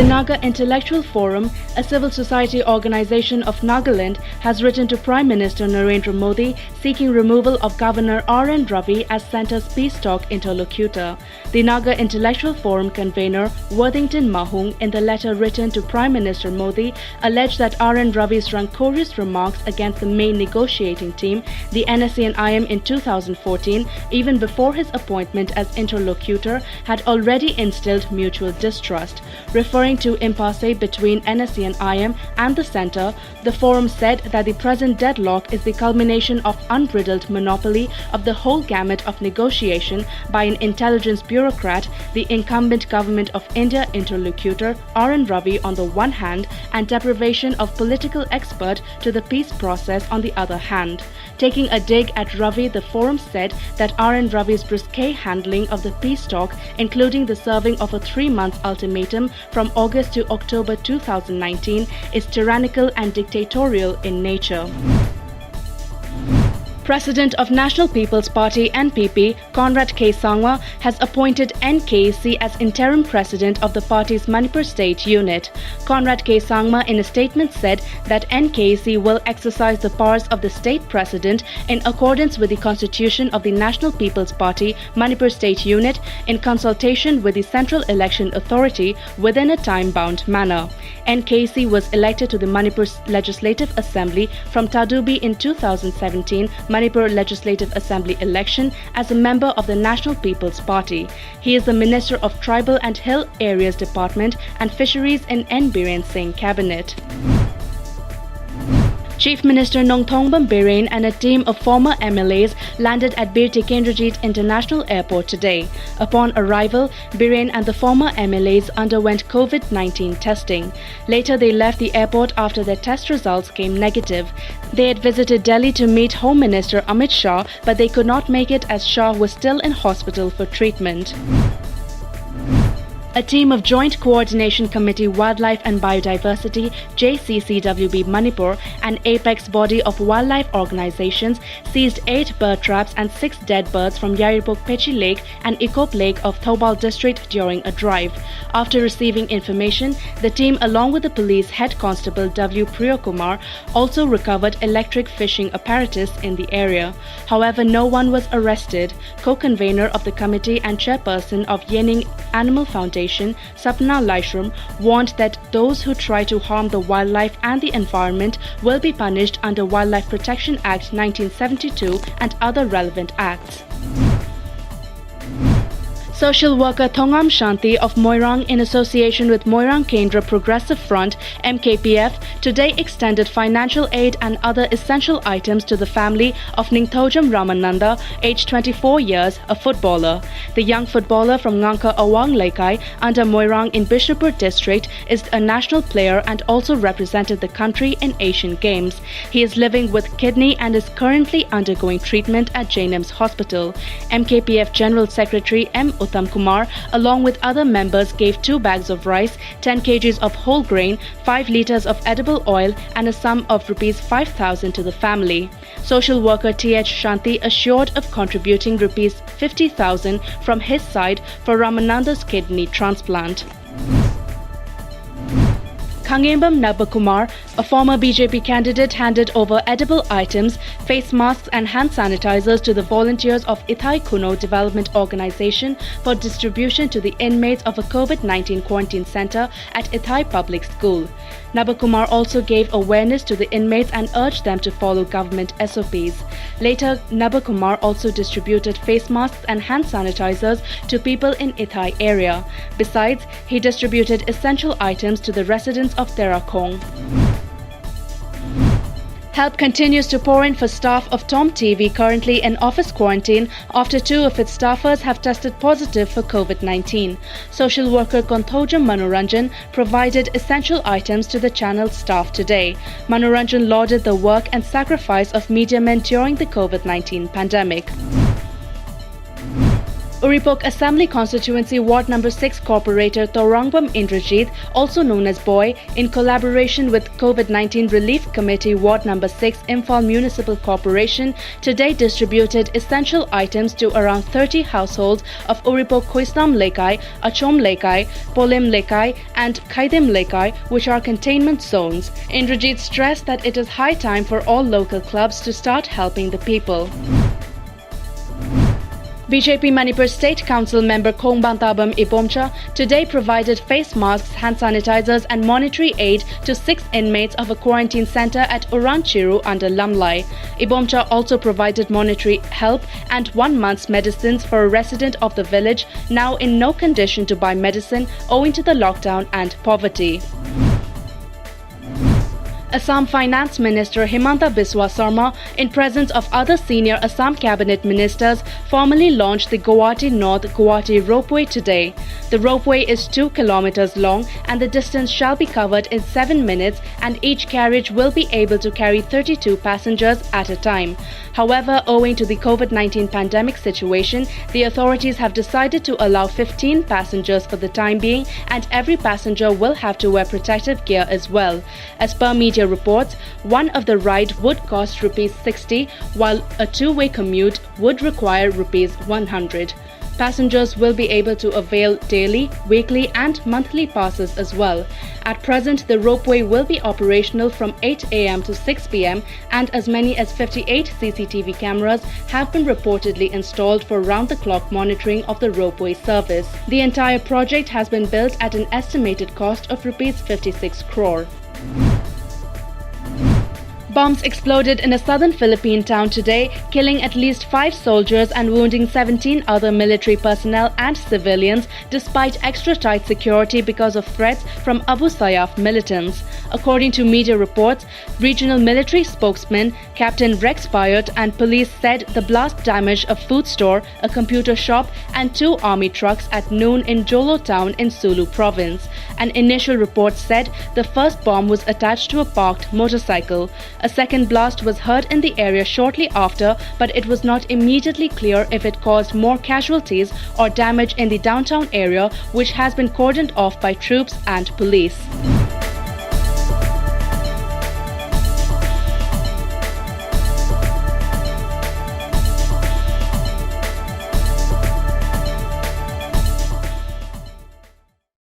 The Naga Intellectual Forum, a civil society organization of Nagaland, has written to Prime Minister Narendra Modi seeking removal of Governor R.N. Ravi as centre's peace talk interlocutor. The Naga Intellectual Forum convener Worthington Mahung, in the letter written to Prime Minister Modi, alleged that R.N. Ravi's rancorous remarks against the main negotiating team, the NSC and IM, in 2014, even before his appointment as interlocutor, had already instilled mutual distrust. Referring to impasse between NSC and IM and the centre, the forum said that the present deadlock is the culmination of unbridled monopoly of the whole gamut of negotiation by an intelligence bureaucrat, the incumbent government of India interlocutor R.N. Ravi on the one hand, and deprivation of political expert to the peace process on the other hand. Taking a dig at Ravi, the forum said that R.N. Ravi's brusque handling of the peace talk, including the serving of a 3-month ultimatum from August to October 2019, is tyrannical and dictatorial in nature. President of National People's Party (NPP), CONRAD K. Sangwa, has appointed NKAYISII as interim president of the party's Manipur state unit. CONRAD K. Sangma, in a statement, said that NKAYISII will exercise the powers of the state president in accordance with the constitution of the National People's Party Manipur state unit in consultation with the Central Election Authority within a time-bound manner. NKAYISII was elected to the Manipur Legislative Assembly from Tadubi in 2017 Manipur Legislative Assembly election as a member of the National People's Party. He is the Minister of Tribal and Hill Areas Department and Fisheries in N. Biren Singh Cabinet. Chief Minister Nongthongbam Biren and a team of former MLAs landed at Bir Tikendrajit International Airport today. Upon arrival, Biren and the former MLAs underwent COVID-19 testing. Later, they left the airport after their test results came negative. They had visited Delhi to meet Home Minister Amit Shah, but they could not make it as Shah was still in hospital for treatment. A team of Joint Coordination Committee Wildlife and Biodiversity JCCWB Manipur, an apex body of wildlife organizations, seized 8 bird traps and 6 dead birds from Yaripok Pechi Lake and Ikop Lake of Thobal district during a drive. After receiving information, the team, along with the police head constable W. Priyakumar, also recovered electric fishing apparatus in the area. However, no one was arrested. Co-convener of the committee and chairperson of Yening Animal Foundation, Sapna Laishram, warned that those who try to harm the wildlife and the environment will be punished under Wildlife Protection Act 1972 and other relevant acts. Social worker Thongam Shanti of Moirang, in association with Moirang Kendra Progressive Front (MKPF), today extended financial aid and other essential items to the family of Ningthojam Ramananda, aged 24 years, a footballer. The young footballer from Ngangka Awang Laikai under Moirang in Bishnupur district is a national player and also represented the country in Asian Games. He is living with kidney and is currently undergoing treatment at JNIMS Hospital. MKPF General Secretary M. Uttam Kumar, along with other members, gave 2 bags of rice, 10 kgs of whole grain, 5 litres of edible oil and a sum of Rs 5,000 to the family. Social worker T.H. Shanti assured of contributing Rs 50,000 from his side for Ramananda's kidney transplant. Khangembam Nabakumar, a former BJP candidate, handed over edible items, face masks and hand sanitizers to the volunteers of Ithai Kuno Development Organization for distribution to the inmates of a COVID-19 quarantine center at Ithai Public School. Nabakumar also gave awareness to the inmates and urged them to follow government SOPs. Later, Nabakumar also distributed face masks and hand sanitizers to people in Ithai area. Besides, he distributed essential items to the residents of Terakong. Help continues to pour in for staff of TOMTV currently in office quarantine after 2 of its staffers have tested positive for COVID-19. Social worker Konthojam Manoranjan provided essential items to the channel's staff today. Manoranjan lauded the work and sacrifice of media men during the COVID-19 pandemic. Uripok Assembly Constituency Ward No. 6 Corporator Thorangbam Indrajit, also known as Boy, in collaboration with COVID-19 Relief Committee Ward No. 6 Imphal Municipal Corporation, today distributed essential items to around 30 households of Uripok Khoisnam Lekai, Achom Lekai, Polem Lekai and Khaidim Lekai, which are containment zones. Indrajit stressed that it is high time for all local clubs to start helping the people. BJP Manipur State Council member Khongbantabam Ibomcha today provided face masks, hand sanitizers and monetary aid to 6 inmates of a quarantine center at Uranchiru under Lamlai. Ibomcha also provided monetary help and 1 month's medicines for a resident of the village now in no condition to buy medicine owing to the lockdown and poverty. Assam Finance Minister Himanta Biswa Sarma, in presence of other senior Assam cabinet ministers, formally launched the Guwahati North Guwahati Ropeway today. The ropeway is 2 kilometers long and the distance shall be covered in 7 minutes, and each carriage will be able to carry 32 passengers at a time. However, owing to the COVID-19 pandemic situation, the authorities have decided to allow 15 passengers for the time being, and every passenger will have to wear protective gear as well. As per media reports, one of the ride would cost Rs 60, while a two-way commute would require Rs 100. Passengers will be able to avail daily, weekly and monthly passes as well. At present, the ropeway will be operational from 8 a.m. to 6 p.m. and as many as 58 CCTV cameras have been reportedly installed for round-the-clock monitoring of the ropeway service. The entire project has been built at an estimated cost of Rs 56 crore. Bombs exploded in a southern Philippine town today, killing at least 5 soldiers and wounding 17 other military personnel and civilians despite extra tight security because of threats from Abu Sayyaf militants. According to media reports, regional military spokesman Captain Rex Payot and police said the blast damaged a food store, a computer shop and 2 army trucks at noon in Jolo town in Sulu province. An initial report said the first bomb was attached to a parked motorcycle. A second blast was heard in the area shortly after, but it was not immediately clear if it caused more casualties or damage in the downtown area, which has been cordoned off by troops and police.